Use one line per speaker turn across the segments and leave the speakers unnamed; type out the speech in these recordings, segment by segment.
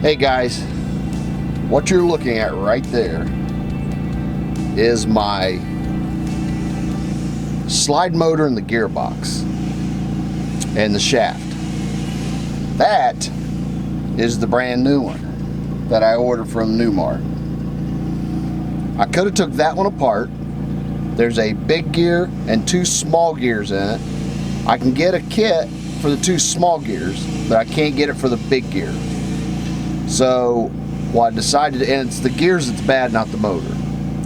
Hey guys, what you're looking at right there is my slide motor in the gearbox and the shaft. That is the brand new one that I ordered from Newmar. I could have took that one apart. There's a big gear and two small gears in it. I can get a kit for the two small gears, but I can't get it for the big gear. So what I decided, and it's the gears that's bad, not the motor.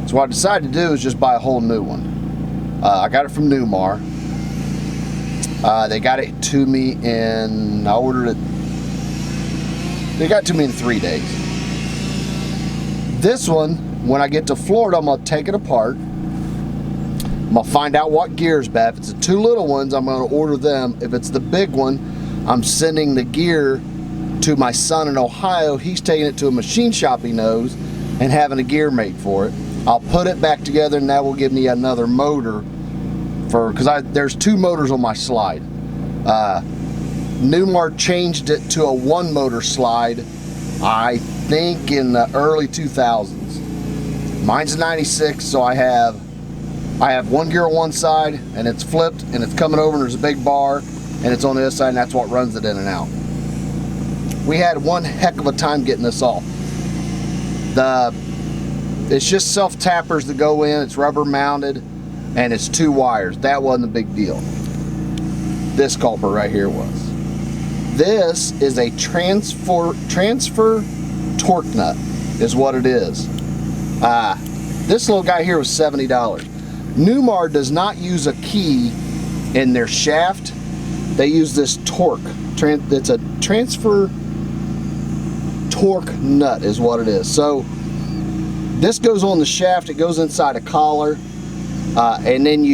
So what I decided to do is just buy a whole new one. I got it from Newmar. They got it to me in, I ordered it, they got it to me in 3 days. This one, when I get to Florida, I'm gonna take it apart. I'm gonna find out what gear is bad. If it's the two little ones, I'm gonna order them. If it's the big one, I'm sending the gear to my son in Ohio. He's taking it to a machine shop he knows and having a gear made for it. I'll put it back together, and that will give me another motor for, because there's two motors on my slide. Newmar changed it to a one motor slide, I think in the early 2000s. Mine's a 96, so I have one gear on one side and it's flipped and it's coming over and there's a big bar and it's on the other side, and that's what runs it in and out. We had one heck of a time getting this off. It's just self tappers that go in, it's rubber mounted, and it's two wires. That wasn't a big deal. This culprit right here was. This is a transfer torque nut is what it is. This little guy here was $70. Newmar does not use a key in their shaft. They use this torque. It's a transfer torque nut is what it is. So this goes on the shaft, it goes inside a collar, and then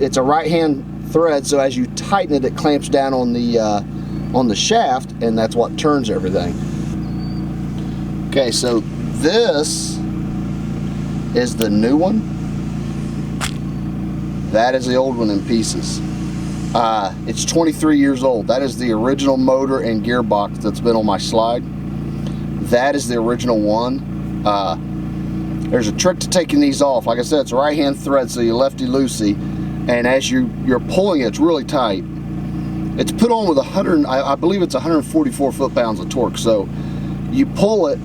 it's a right hand thread, so as you tighten it, it clamps down on the shaft, and that's what turns everything. Okay, so this is the new one. That is the old one in pieces. It's 23 years old. That is the original motor and gearbox that's been on my slide. That is the original one. There's a trick to taking these off. Like I said, it's a right hand thread, so you lefty-loosey, and as you're pulling it, it's really tight. It's put on with I believe it's 144 foot-pounds of torque. So you pull it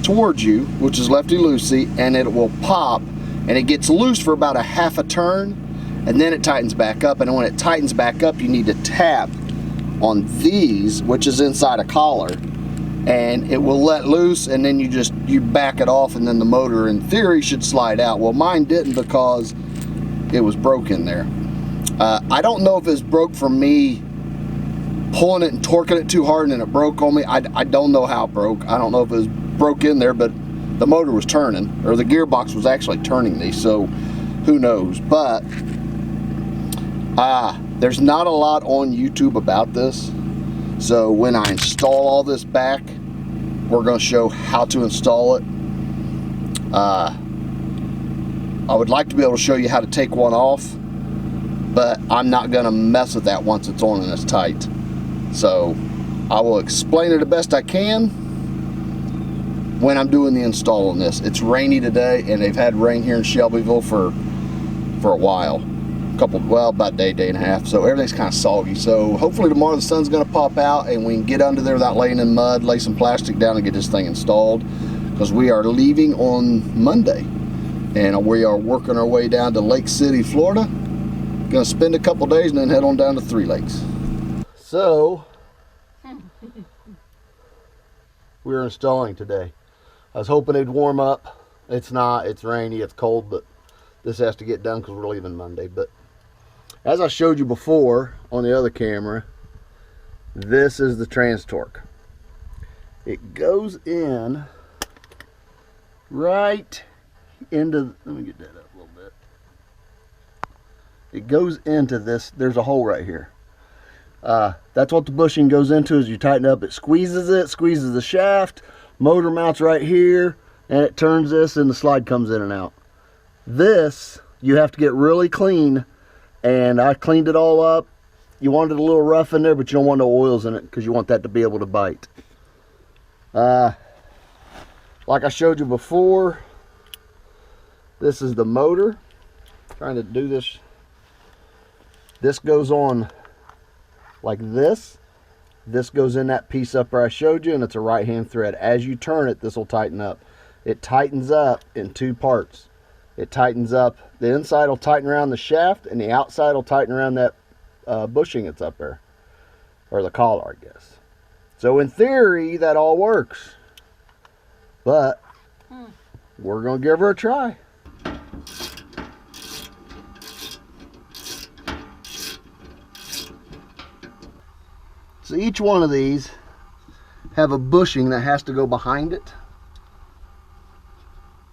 towards you, which is lefty-loosey, and it will pop, and it gets loose for about a half a turn, and then it tightens back up. And when it tightens back up, you need to tap on these, which is inside a collar, and it will let loose, and then you back it off, and then the motor in theory should slide out. Well, mine didn't because it was broken there. I don't know if it's broke from me pulling it and torquing it too hard and then it broke on me. I don't know how it broke. I don't know if it was broke in there, but the motor was turning, or the gearbox was actually turning these, so who knows. But there's not a lot on YouTube about this. So when I install all this back, we're going to show how to install it. I would like to be able to show you how to take one off, but I'm not going to mess with that once it's on and it's tight. So I will explain it the best I can when I'm doing the install on this. It's rainy today, and they've had rain here in Shelbyville for a while. About a day and a half, so everything's kind of soggy. So hopefully tomorrow the sun's going to pop out and we can get under there without laying in mud, lay some plastic down and get this thing installed, because we are leaving on Monday and we are working our way down to Lake City, Florida. Gonna spend a couple days and then head on down to 3 Lakes. So we're installing today. I was hoping it'd warm up. It's not. It's rainy, it's cold, but this has to get done because we're leaving Monday. But as I showed you before on the other camera, this is the Transtorque. It goes in right into, let me get that up a little bit. It goes into this, there's a hole right here. That's what the bushing goes into. As you tighten up, it, squeezes the shaft, motor mounts right here, and it turns this and the slide comes in and out. This, you have to get really clean, and I cleaned it all up. You want it a little rough in there, but you don't want no oils in it because you want that to be able to bite. Like I showed you before, this is the motor. Trying to do this. This goes on like this. This goes in that piece up where I showed you, and it's a right-hand thread. As you turn it, this will tighten up. It tightens up in two parts. It tightens up, the inside will tighten around the shaft, and the outside will tighten around that bushing that's up there. Or the collar, I guess. So in theory, that all works. But we're going to give her a try. So each one of these have a bushing that has to go behind it.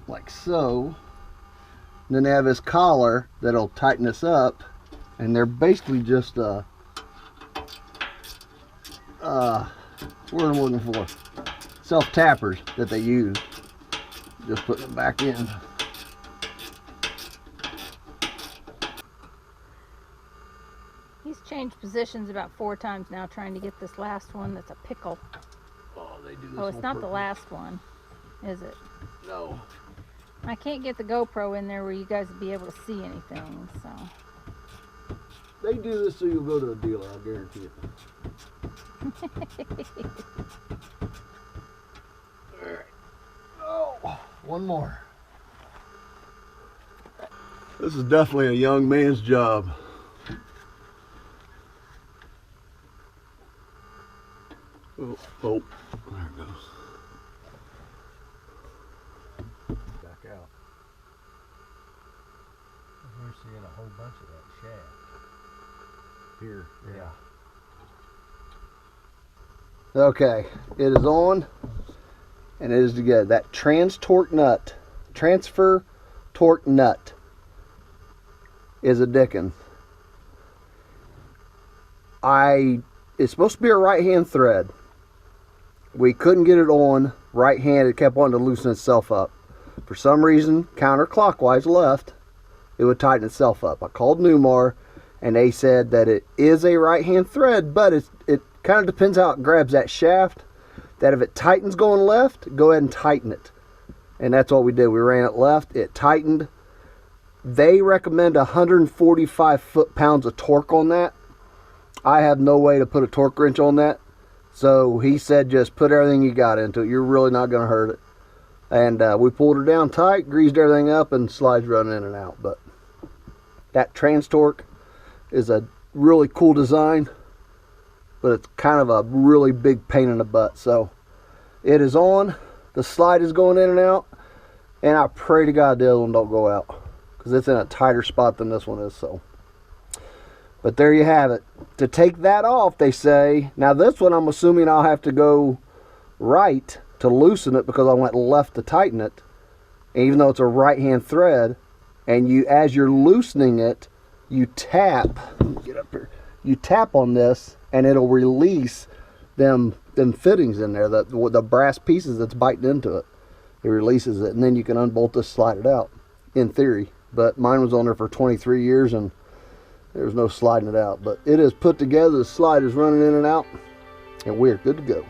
Like so. And then they have this collar that'll tighten this up. And they're basically just what am I looking for? Self-tappers that they use. Just putting it back in.
He's changed positions about 4 times now trying to get this last one that's a pickle.
Oh, they do this.
Oh, it's not the last one, is it?
No.
I can't get the GoPro in there where you guys will be able to see anything, so.
They do this so you'll go to a dealer, I'll guarantee it. Alright. Oh, one more. This is definitely a young man's job. Oh, oh, there it goes. Back out.
We're seeing a whole bunch of that shaft.
Here,
Yeah.
Okay, it is on, and it is together. That Transtorque nut, transfer torque nut, is a Dickens. It's supposed to be a right-hand thread. We couldn't get it on right-handed. It kept wanting to loosen itself up. For some reason, counterclockwise left, it would tighten itself up. I called Newmar, and they said that it is a right-hand thread, but it kind of depends how it grabs that shaft. That if it tightens going left, go ahead and tighten it. And that's what we did. We ran it left. It tightened. They recommend 145 foot-pounds of torque on that. I have no way to put a torque wrench on that. So he said just put everything you got into it. You're really not going to hurt it. And we pulled her down tight, greased everything up, and slides running in and out. But that Transtorque is a really cool design, but it's kind of a really big pain in the butt. So it is on. The slide is going in and out, and I pray to God the other one don't go out, because it's in a tighter spot than this one is. So, but there you have it. To take that off, they say, now this one I'm assuming I'll have to go right to loosen it, because I went left to tighten it, even though it's a right-hand thread. And you, as you're loosening it, you tap, get up here, you tap on this, and it'll release them fittings in there, the brass pieces that's biting into it. It releases it, and then you can unbolt this, slide it out, in theory. But mine was on there for 23 years, and there's no sliding it out. But it is put together, the slide is running in and out, and we're good to go.